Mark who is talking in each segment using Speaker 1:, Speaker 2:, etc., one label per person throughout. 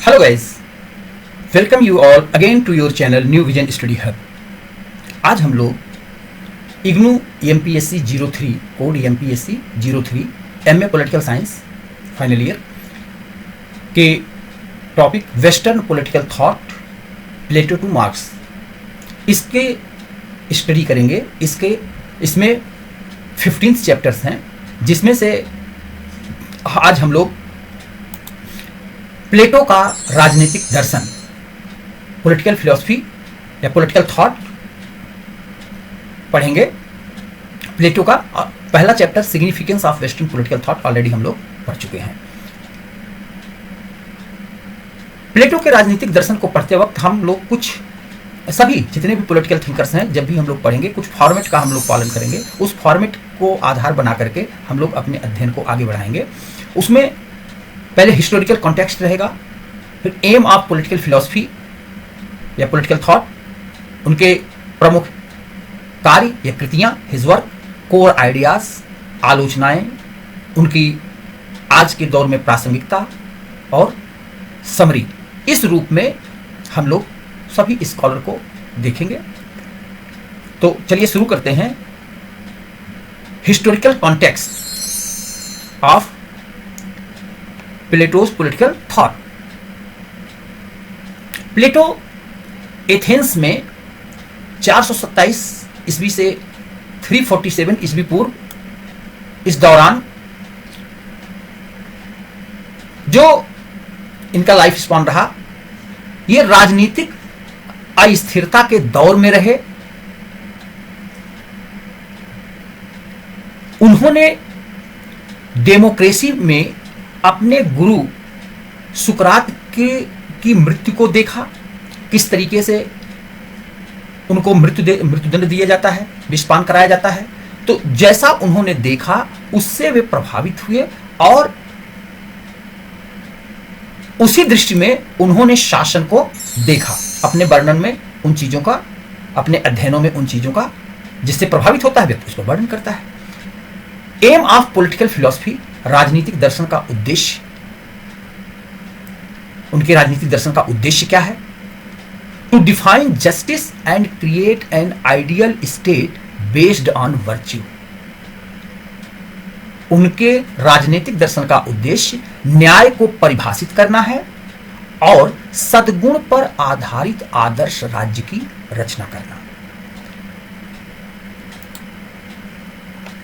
Speaker 1: Hello guys, welcome you all again to your channel New Vision Study Hub। आज हम लोग IGNOU MPSC 03 code MPSC 03 MA political science final year के topic western political thought प्लेटो two marks इसके study करेंगे। इसमें 15 chapters हैं, जिसमें से आज हम लोग प्लेटो का राजनीतिक दर्शन पॉलिटिकल फिलॉसफी या पॉलिटिकल थॉट पढ़ेंगे। प्लेटो का पहला chapter significance of western political thought already हम लोग पढ़ चुके हैं। प्लेटो के राजनीतिक दर्शन को पढ़ते वक्त हम लोग कुछ सभी जितने भी पॉलिटिकल थिंकर्स हैं, जब भी हम लोग पढ़ेंगे कुछ फॉर्मेट का हम लोग पालन करेंगे। उस फॉर्मेट को आधार बना करके हम लोग अपने अध्ययन को आगे बढ़ाएंगे। उसमें पहले हिस्टोरिकल कॉन्टेक्स्ट रहेगा, फिर एम ऑफ पॉलिटिकल फिलॉसफी या पॉलिटिकल थॉट, उनके प्रमुख कार्य या कृतियां, हिज वर्क, कोर आइडियाज, आलोचनाएं, उनकी आज के दौर में प्रासंगिकता और समरी। इस रूप में हम लोग सभी स्कॉलर को देखेंगे। तो चलिए शुरू करते हैं। Historical context of Plato's political thought. Plato Athens में 427 ईस्वी से 347 ईस्वी पूर्व, इस दौरान जो इनका लाइफ स्पॉन रहा, ये राजनीतिक अस्थिरता के दौर में रहे। उन्होंने डेमोक्रेसी में अपने गुरु सुकरात की मृत्यु को देखा, किस तरीके से उनको मृत्युदंड दिया जाता है, विषपान कराया जाता है। तो जैसा उन्होंने देखा उससे वे प्रभावित हुए और उसी दृष्टि में उन्होंने शासन को देखा, अपने वर्णन में उन चीजों का, अपने अध्ययनों में उन चीजों का, जिससे प्रभावित होता है व्यक्ति उसको वर्णन करता है। एम ऑफ पॉलिटिकल फिलॉसफी, राजनीतिक दर्शन का उद्देश्य। उनके राजनीतिक दर्शन का उद्देश्य क्या है? To define justice and create an ideal state based on virtue. उनके राजनीतिक दर्शन का उद्देश्य न्याय को परिभाषित करना है और सद्गुण पर आधारित आदर्श राज्य की रचना करना।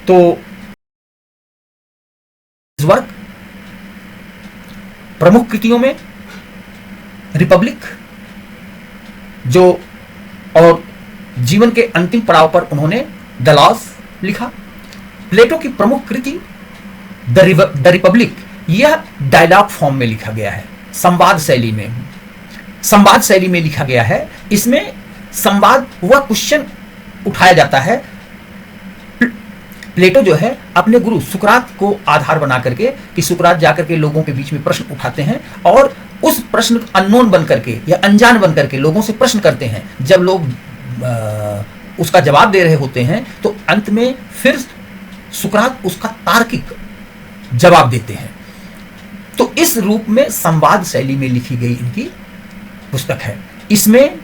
Speaker 1: तो इस वर्क प्रमुख कृतियों में रिपब्लिक, जो और जीवन के अंतिम पड़ाव पर उन्होंने द लॉज लिखा। प्लेटो की प्रमुख कृति द रिपब्लिक, यह डायलॉग फॉर्म में लिखा गया है, संवाद शैली में लिखा गया है। इसमें संवाद वह क्वेश्चन उठाया जाता है। प्लेटो जो है अपने गुरु सुकरात को आधार बना करके, कि सुकरात जाकर के लोगों के बीच में प्रश्न उठाते हैं और उस प्रश्न अननोन बन करके या अनजान बन करके लोगों से प्रश्न करते हैं। जब लोग उसका जवाब दे रहे होते हैं तो अंत में फिर सुकरात उसका तार्किक जवाब देते हैं। तो इस रूप में संवाद शैली में लिखी गई इनकी पुस्तक है। इसमें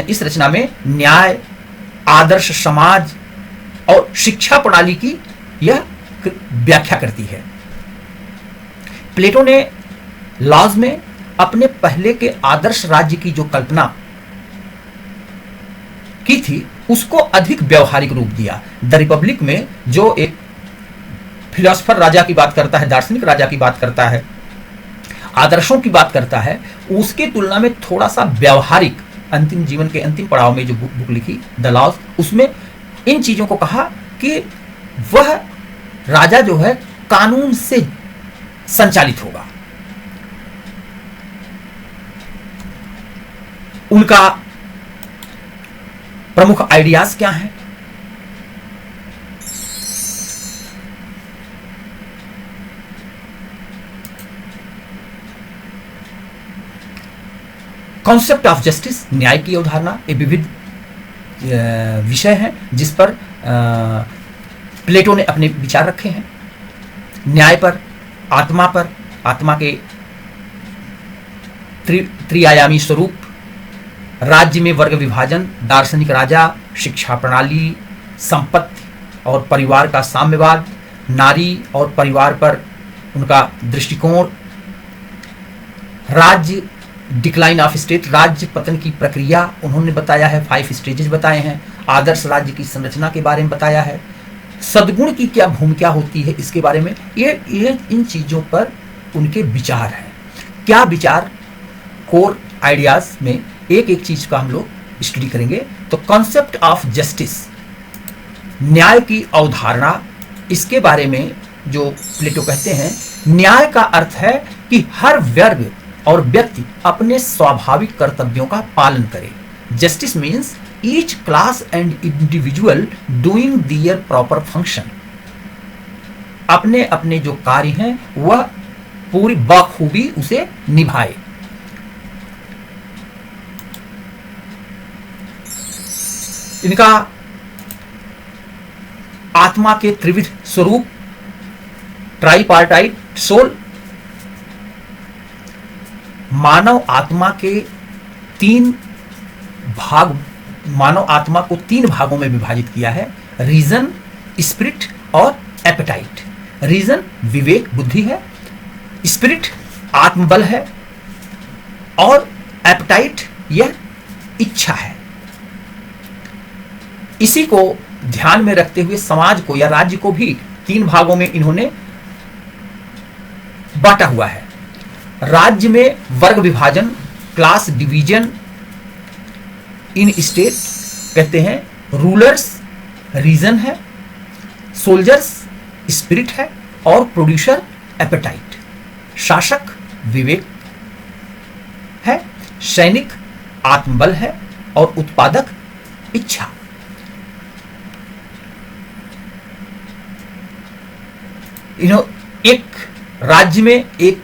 Speaker 1: इस रचना में न्याय, आदर्श समाज और शिक्षा प्रणाली की यह व्याख्या करती है। प्लेटो ने लॉज में अपने पहले के आदर्श राज्य की जो कल्पना की थी उसको अधिक व्यवहारिक रूप दिया। द रिपब्लिक में जो एक फिलोसफर राजा की बात करता है, दार्शनिक राजा की बात करता है, आदर्शों की बात करता है, उसकी तुलना में थोड़ा सा व्यवहारिक, अंतिम जीवन के अंतिम पड़ाव में जो बुक लिखी द लॉज, उसमें इन चीजों को कहा कि वह राजा जो है कानून से संचालित होगा। उनका प्रमुख आइडियाज क्या हैं? कॉन्सेप्ट ऑफ जस्टिस, न्याय की अवधारणा, ये विविध विषय हैं जिस पर प्लेटो ने अपने विचार रखे हैं। न्याय पर, आत्मा के त्रिआयामी स्वरूप, राज्य में वर्ग विभाजन, दार्शनिक राजा, शिक्षा प्रणाली, संपत्ति और परिवार का साम्यवाद, नारी और परिवार पर उनका दृष्टिकोण, राज्य डिक्लाइन ऑफ स्टेट, राज्य पतन की प्रक्रिया उन्होंने बताया है, 5 स्टेजेस बताए हैं, आदर्श राज्य की संरचना के बारे में बताया है, सद्गुण की क्या भूमिका होती है इसके बारे में, ये इन चीजों पर उनके विचार हैं। क्या विचार, कोर आइडियाज में एक एक चीज का हम लोग स्टडी करेंगे। तो कॉन्सेप्ट ऑफ जस्टिस, न्याय की अवधारणा, इसके बारे में जो प्लेटो कहते हैं, न्याय का अर्थ है कि हर वर्ग और व्यक्ति अपने स्वाभाविक कर्तव्यों का पालन करे। Justice means each class and individual doing their proper function, अपने अपने जो कार्य हैं वह पूरी बखूबी उसे निभाए। इनका आत्मा के त्रिविध स्वरूप, ट्राइपार्टाइट सोल, मानव आत्मा के 3 भाग, मानव आत्मा को 3 भागों में विभाजित किया है, रीजन, स्पिरिट और एपेटाइट। रीजन विवेक बुद्धि है, स्पिरिट आत्मबल है और एपेटाइट यह इच्छा है। इसी को ध्यान में रखते हुए समाज को या राज्य को भी 3 भागों में इन्होंने बांटा हुआ है। राज्य में वर्ग विभाजन, क्लास डिवीजन इन स्टेट कहते हैं, रूलर्स रीजन है, सोल्जर्स स्पिरिट है और प्रोड्यूसर एपेटाइट। शासक विवेक है, सैनिक आत्मबल है और उत्पादक इच्छा। एक राज्य में एक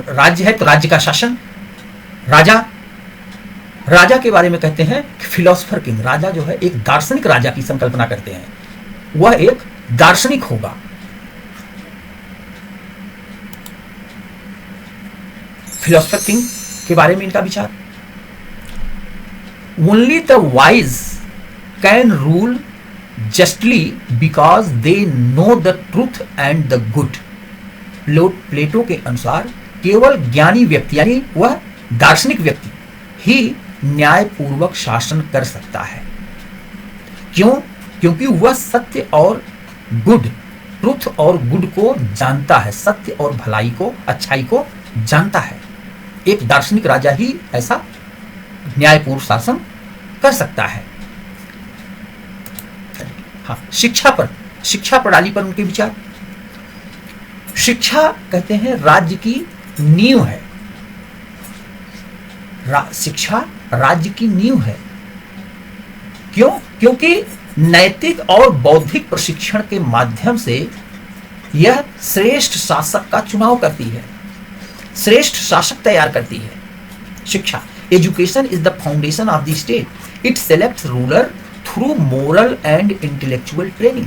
Speaker 1: राज्य है तो राज्य का शासन, राजा के बारे में कहते हैं फिलोसफर किंग। राजा जो है एक दार्शनिक राजा की संकल्पना करते हैं, वह एक दार्शनिक होगा। फिलोसफर किंग के बारे में इनका विचार, only the wise can rule justly because they know the truth and the good। प्लेटो के अनुसार केवल ज्ञानी व्यक्ति यानी वह दार्शनिक व्यक्ति ही न्यायपूर्वक शासन कर सकता है। क्यों? क्योंकि वह सत्य और गुड, ट्रुथ और गुड को जानता है, सत्य और भलाई को, अच्छाई को जानता है। एक दार्शनिक राजा ही ऐसा न्यायपूर्ण शासन कर सकता है। शिक्षा प्रणाली पर उनके विचार, शिक्षा कहते हैं राज्य की नींव है। शिक्षा राज्य की नींव है। क्यों? क्योंकि नैतिक और बौद्धिक प्रशिक्षण के माध्यम से यह श्रेष्ठ शासक का चुनाव करती है, श्रेष्ठ शासक तैयार करती है। शिक्षा, education is the foundation of the state. It selects ruler through moral and intellectual training.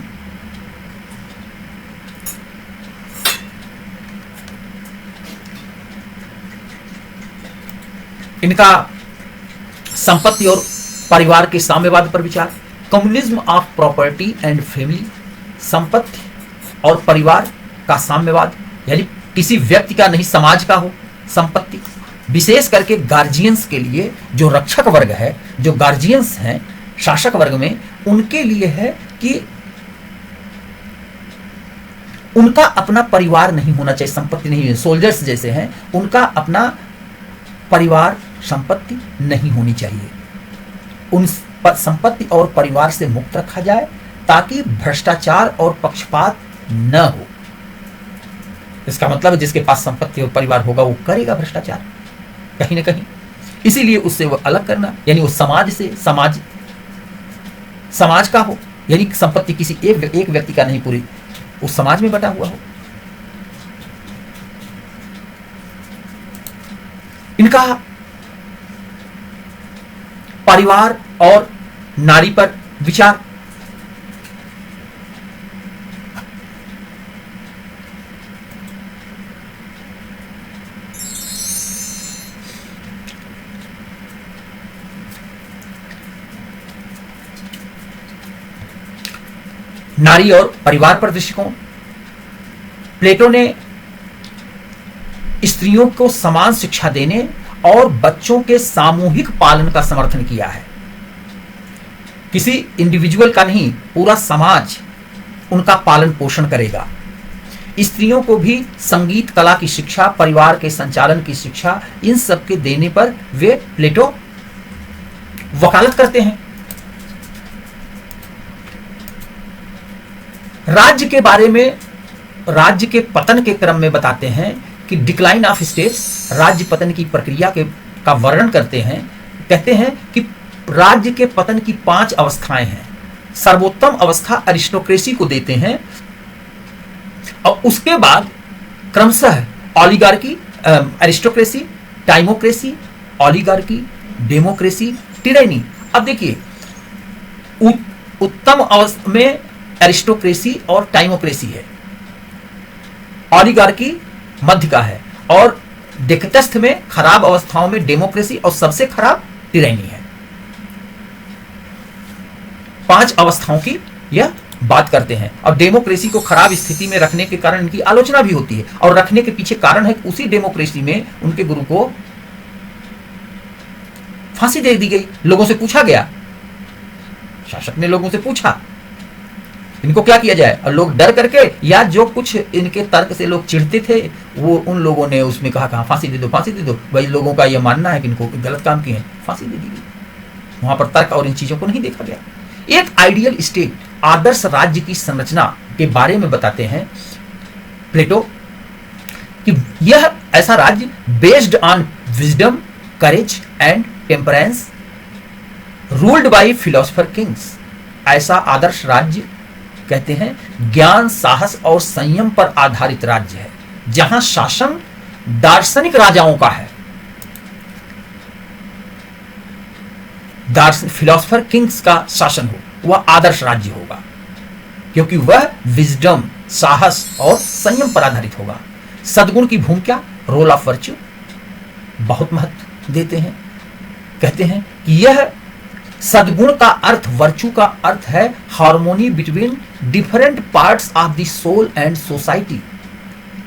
Speaker 1: इनका संपत्ति और परिवार के साम्यवाद पर विचार, communism of property and family. संपत्ति और परिवार का साम्यवाद यानी किसी व्यक्ति का नहीं, समाज का हो संपत्ति। विशेष करके गार्जियंस के लिए, जो रक्षक वर्ग है, जो गार्जियंस हैं शासक वर्ग में, उनके लिए है कि उनका अपना परिवार नहीं होना चाहिए, संपत्ति नहीं है। सोल्जर्स जैसे हैं, उनका अपना परिवार संपत्ति नहीं होनी चाहिए। उन संपत्ति और परिवार से मुक्त रखा जाए ताकि भ्रष्टाचार और पक्षपात न हो। इसका मतलब जिसके पास संपत्ति और परिवार होगा वो करेगा भ्रष्टाचार कहीं ना कहीं, इसीलिए उससे वो अलग करना, यानी वो समाज से, समाज का हो, यानी संपत्ति किसी एक व्यक्ति का नहीं, पूरी उस समाज में बटा हुआ हो। इनका परिवार और नारी पर विचार, नारी और परिवार पर दृष्टिकोण। प्लेटो ने स्त्रियों को समान शिक्षा देने और बच्चों के सामूहिक पालन का समर्थन किया है। किसी इंडिविजुअल का नहीं, पूरा समाज उनका पालन पोषण करेगा। स्त्रियों को भी संगीत कला की शिक्षा, परिवार के संचालन की शिक्षा, इन सब के देने पर वे प्लेटो वकालत करते हैं। राज्य के बारे में, राज्य के पतन के क्रम में बताते हैं कि डिक्लाइन ऑफ स्टेट्स, राज्य पतन की प्रक्रिया का वर्णन करते हैं। कहते हैं कि राज्य के पतन की 5 अवस्थाएं हैं। सर्वोत्तम अवस्था अरिस्टोक्रेसी को देते हैं और उसके बाद क्रमशः ऑलिगार्की, अरिस्टोक्रेसी, टाइमोक्रेसी, ऑलिगार्की, डेमोक्रेसी, टिरैनी। अब देखिए, उत्तम अवस्था में अरिस्टोक्रेसी और टाइमोक्रेसी है, ऑलिगार्की मध्य का है, और डेकतस्थ में खराब अवस्थाओं में डेमोक्रेसी और सबसे खराब टिरैनी है। 5 अवस्थाओं की यह बात करते हैं और डेमोक्रेसी को खराब स्थिति में रखने के कारण इनकी आलोचना भी होती है। और रखने के पीछे कारण है कि उसी डेमोक्रेसी में उनके गुरु को फांसी दे दी गई। लोगों से पूछा गया, शासक ने लोगों से पूछा इनको क्या किया जाए, और लोग डर करके या जो कुछ इनके तर्क से लोग चिढ़ते थे, वो उन लोगों ने उसमें कहा फांसी दे दो, फांसी दे दो। भाई लोगों का यह मानना है कि इनको गलत काम किए हैं, फांसी दे दी गई। वहां पर तर्क और इन चीजों को नहीं देखा गया। एक आइडियल स्टेट, आदर्श राज्य की संरचना के बारे में बताते हैं प्लेटो कि यह ऐसा राज्य based on wisdom, courage and temperance, ruled by philosopher Kings. ऐसा आदर्श राज्य कहते हैं ज्ञान, साहस और संयम पर आधारित राज्य है, जहां शासन दार्शनिक राजाओं का है। फिलोसोफर किंग्स का शासन हो, वह आदर्श राज्य होगा, क्योंकि वह विजडम, साहस और संयम पर आधारित होगा। सद्गुण की भूमिका, रोल ऑफ वर्च्यू, बहुत महत्व देते हैं। कहते हैं कि यह सद्गुण का अर्थ, वर्च्यू का अर्थ है harmony between different parts of the soul and society.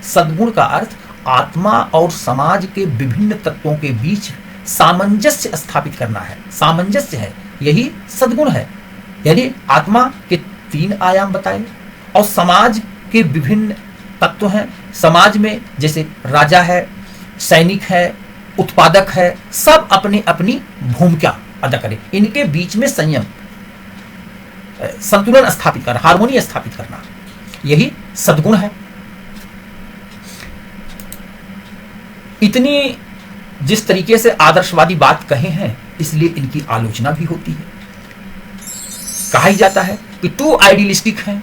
Speaker 1: सद्गुण का अर्थ आत्मा और समाज के विभिन्न तत्वों के बीच सामंजस्य स्थापित करना है। सामंजस्य है, यही सद्गुण है। यानी आत्मा के 3 आयाम बताए और समाज के विभिन्न तत्व हैं। समाज में जैसे राजा है, सैनिक है, उत्पादक है, सब अपनी अपनी भूमिका अदा करें। इनके बीच में संयम, संतुलन स्थापित करना, हार्मोनी स्थापित करना, यही सद्गुण है। इतनी जिस तरीके से आदर्शवादी बात कहे हैं, इसलिए इनकी आलोचना भी होती है। कहा ही जाता है कि टू आइडियलिस्टिक हैं,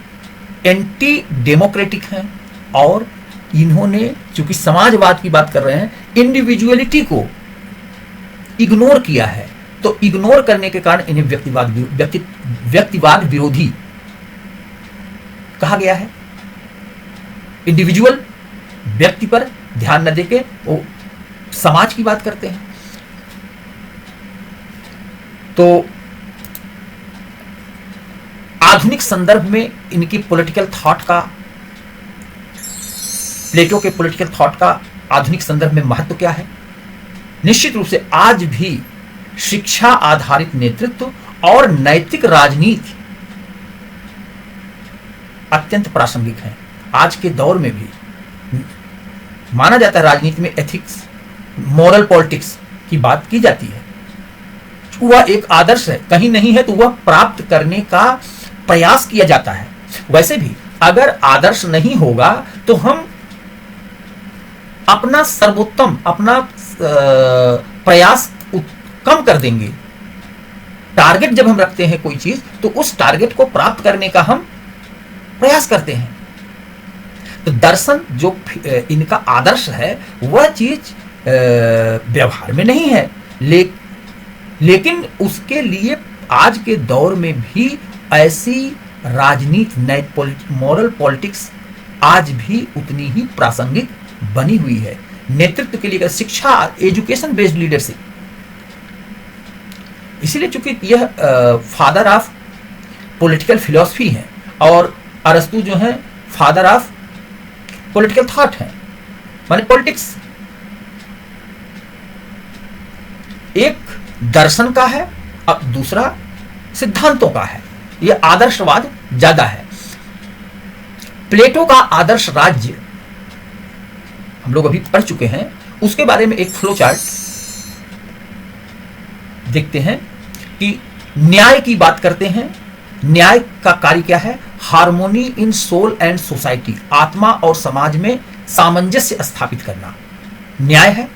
Speaker 1: एंटी डेमोक्रेटिक हैं, और इन्होंने चूंकि समाजवाद की बात कर रहे हैं, इंडिविजुअलिटी को इग्नोर किया है। तो इग्नोर करने के कारण इन्हें व्यक्तिवाद विरोधी कहा गया है। इंडिविजुअल, व्यक्ति पर ध्यान न देके वो समाज की बात करते हैं। तो आधुनिक संदर्भ में इनकी पॉलिटिकल थॉट का, प्लेटो के पॉलिटिकल थॉट का आधुनिक संदर्भ में महत्व क्या है? निश्चित रूप से आज भी शिक्षा आधारित नेतृत्व और नैतिक राजनीति अत्यंत प्रासंगिक है। आज के दौर में भी माना जाता है राजनीति में एथिक्स, मॉरल पॉलिटिक्स की बात की जाती है। वह एक आदर्श है, कहीं नहीं है तो वह प्राप्त करने का प्रयास किया जाता है। वैसे भी अगर आदर्श नहीं होगा तो हम अपना सर्वोत्तम, अपना प्रयास कम कर देंगे। टारगेट जब हम रखते हैं कोई चीज, तो उस टारगेट को प्राप्त करने का हम प्रयास करते हैं। तो दर्शन जो इनका आदर्श है, वह चीज व्यवहार में नहीं है, लेकिन उसके लिए आज के दौर में भी ऐसी राजनीति, मॉरल पॉलिटिक्स आज भी उतनी ही प्रासंगिक बनी हुई है। नेतृत्व के लिए शिक्षा, एजुकेशन बेस्ड लीडरशिप, इसीलिए चूंकि यह फादर ऑफ पॉलिटिकल फिलॉसफी है और अरस्तु जो है फादर ऑफ पॉलिटिकल थॉट है, माने पॉलिटिक्स एक दर्शन का है, अब दूसरा सिद्धांतों का है। यह आदर्शवाद ज्यादा है। प्लेटो का आदर्श राज्य हम लोग अभी पढ़ चुके हैं, उसके बारे में एक फ्लो चार्ट देखते हैं कि न्याय की बात करते हैं। न्याय का कार्य क्या है? Harmony in soul and society, आत्मा और समाज में सामंजस्य स्थापित करना न्याय है।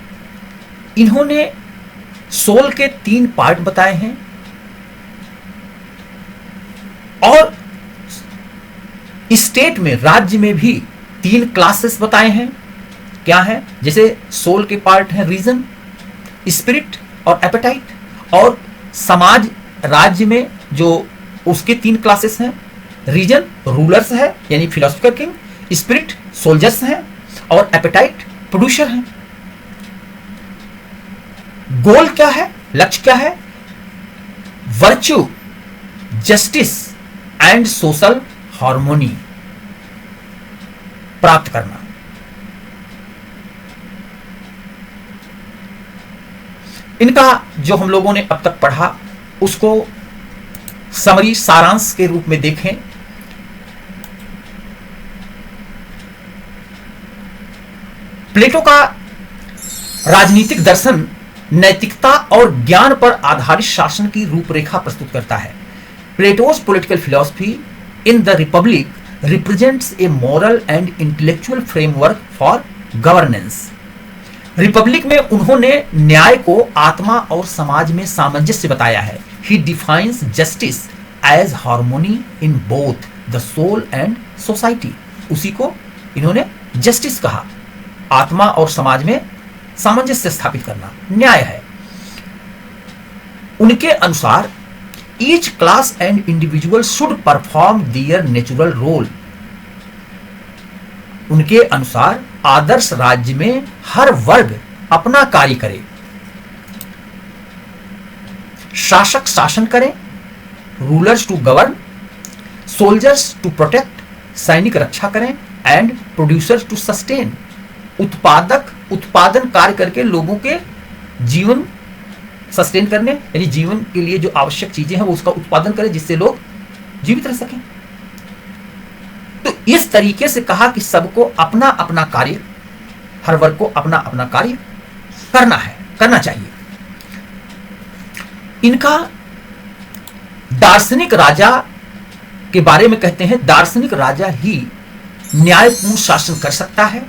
Speaker 1: इन्होंने सोल के 3 पार्ट बताए हैं और स्टेट में, राज्य में भी 3 क्लासेस बताए हैं। क्या है? जैसे सोल के पार्ट है रीजन, स्पिरिट और एपेटाइट, और समाज राज्य में जो उसके 3 क्लासेस हैं। रीजन रूलर्स है यानी फिलोसफर किंग, स्पिरिट सोल्जर्स हैं और एपेटाइट प्रोड्यूसर हैं। गोल क्या है? लक्ष्य क्या है? Virtue, justice and social harmony प्राप्त करना। इनका जो हम लोगों ने अब तक पढ़ा उसको समरी सारांश के रूप में देखें। प्लेटो का राजनीतिक दर्शन नैतिकता और ज्ञान पर आधारित शासन की रूपरेखा प्रस्तुत करता है। प्लेटो's political philosophy in the Republic represents a moral and intellectual framework for governance. Republic में उन्होंने न्याय को आत्मा और समाज में सामंजस्य बताया है। He defines justice as harmony in both the soul and society. उसी को इन्होंने जस्टिस कहा, आत्मा और समाज में सामंजस्य स्थापित करना न्याय है। उनके अनुसार each class and individual should perform their natural role. उनके अनुसार आदर्श राज्य में हर वर्ग अपना कार्य करे, शासक शासन करें, rulers to govern, soldiers to protect, सैनिक रक्षा करें, एंड प्रोड्यूसर्स टू सस्टेन, उत्पादक उत्पादन कार्य करके लोगों के जीवन सस्टेन करने यानी जीवन के लिए जो आवश्यक चीजें हैं वो उसका उत्पादन करें जिससे लोग जीवित रह सकें। तो इस तरीके से कहा कि सबको अपना अपना कार्य, हर वर्ग को अपना अपना कार्य करना है, करना चाहिए। इनका दार्शनिक राजा के बारे में कहते हैं, दार्शनिक राजा ही न्यायपूर्ण शासन कर सकता है।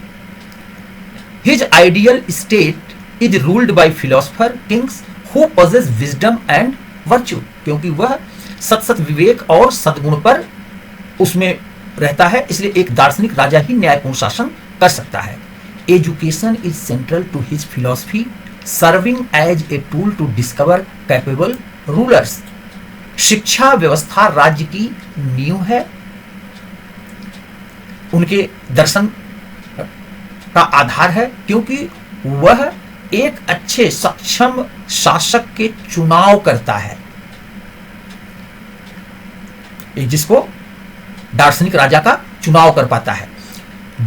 Speaker 1: His ideal state is ruled by philosopher Kings who possess wisdom and virtue, क्योंकि वह सत विवेक और सद्गुण पर उसमें रहता है, इसलिए एक दार्शनिक राजा ही न्यायपूर्ण शासन कर सकता है। Education is central to his philosophy, serving as a tool to discover capable rulers. शिक्षा व्यवस्था राज्य की नींव है। उनके दर्शन का आधार है क्योंकि वह एक अच्छे सक्षम शासक के चुनाव करता है, जिसको दार्शनिक राजा का चुनाव कर पाता है।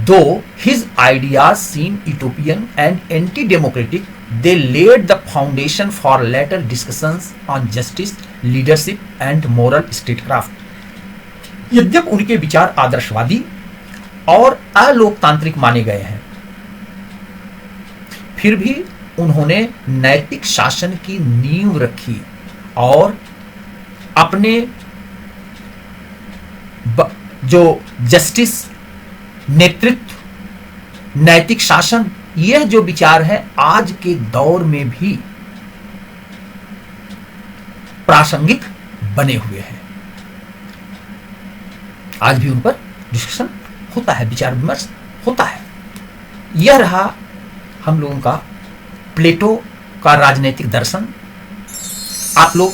Speaker 1: Though his ideas seem utopian and anti democratic, they laid the foundation for later discussions on justice, leadership and moral statecraft. यद्यप उनके विचार आदर्शवादी और अलोकतांत्रिक माने गए हैं, फिर भी उन्होंने नैतिक शासन की नींव रखी और अपने जो जस्टिस, नेतृत्व, नैतिक शासन, यह जो विचार है आज के दौर में भी प्रासंगिक बने हुए हैं। आज भी उन पर डिस्कशन होता है, विचार विमर्श होता है। यह रहा हम लोगों का प्लेटो का राजनीतिक दर्शन। आप लोग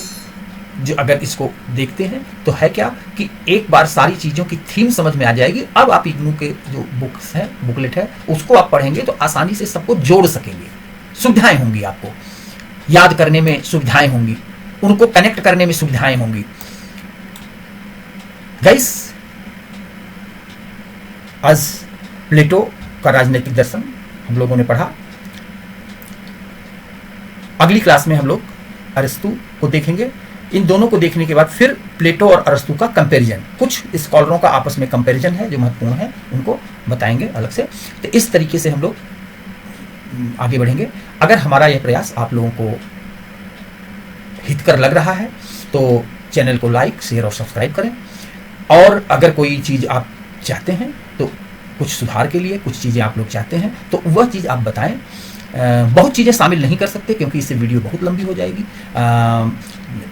Speaker 1: जो अगर इसको देखते हैं तो है क्या कि एक बार सारी चीज़ों की थीम समझ में आ जाएगी। अब आप इग्नू के जो बुक्स है, बुकलेट है, उसको आप पढ़ेंगे तो आसानी से सबको जोड़ सकेंगे। सुविधाएं होंगी, आपको याद करने में सुविधाएं होंगी, उनको कनेक्ट करने में सुविधाएं होंगी। गाइस, आज प्लेटो का राजनीतिक दर्शन हम लोगों ने पढ़ा। अगली क्लास में हम लोग अरस्तु को देखेंगे। इन दोनों को देखने के बाद फिर प्लेटो और अरस्तु का कंपैरिजन, कुछ स्कॉलरों का आपस में कंपैरिजन है जो महत्वपूर्ण है, उनको बताएंगे अलग से। तो इस तरीके से हम लोग आगे बढ़ेंगे। अगर हमारा यह प्रयास आप लोगों को हितकर लग रहा है तो चैनल को लाइक, शेयर और सब्सक्राइब करें। और अगर कोई चीज़ आप चाहते हैं तो कुछ सुधार के लिए कुछ चीज़ें आप लोग चाहते हैं तो वह चीज़ आप बताएं। बहुत चीज़ें शामिल नहीं कर सकते क्योंकि इससे वीडियो बहुत लंबी हो जाएगी।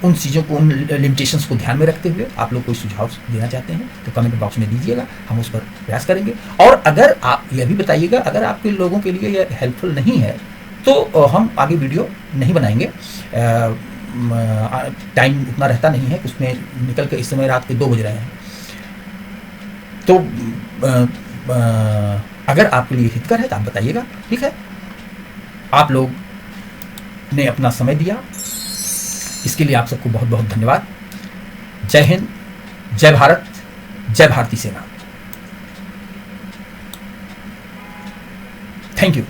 Speaker 1: उन चीज़ों को, उन लिमिटेशंस को ध्यान में रखते हुए आप लोग कोई सुझाव देना चाहते हैं तो कमेंट बॉक्स में दीजिएगा, हम उस पर प्रयास करेंगे। और अगर आप यह भी बताइएगा अगर आपके लोगों के लिए यह हेल्पफुल नहीं है तो हम आगे वीडियो नहीं बनाएंगे। टाइम उतना रहता नहीं है, उसमें निकल के इस समय रात के 2 बज रहे हैं। तो अगर आपके लिए हितकर है तो आप बताइएगा, ठीक है। आप लोग ने अपना समय दिया, इसके लिए आप सबको बहुत बहुत धन्यवाद। जय हिंद, जय भारत, जय भारतीय सेना। Thank you.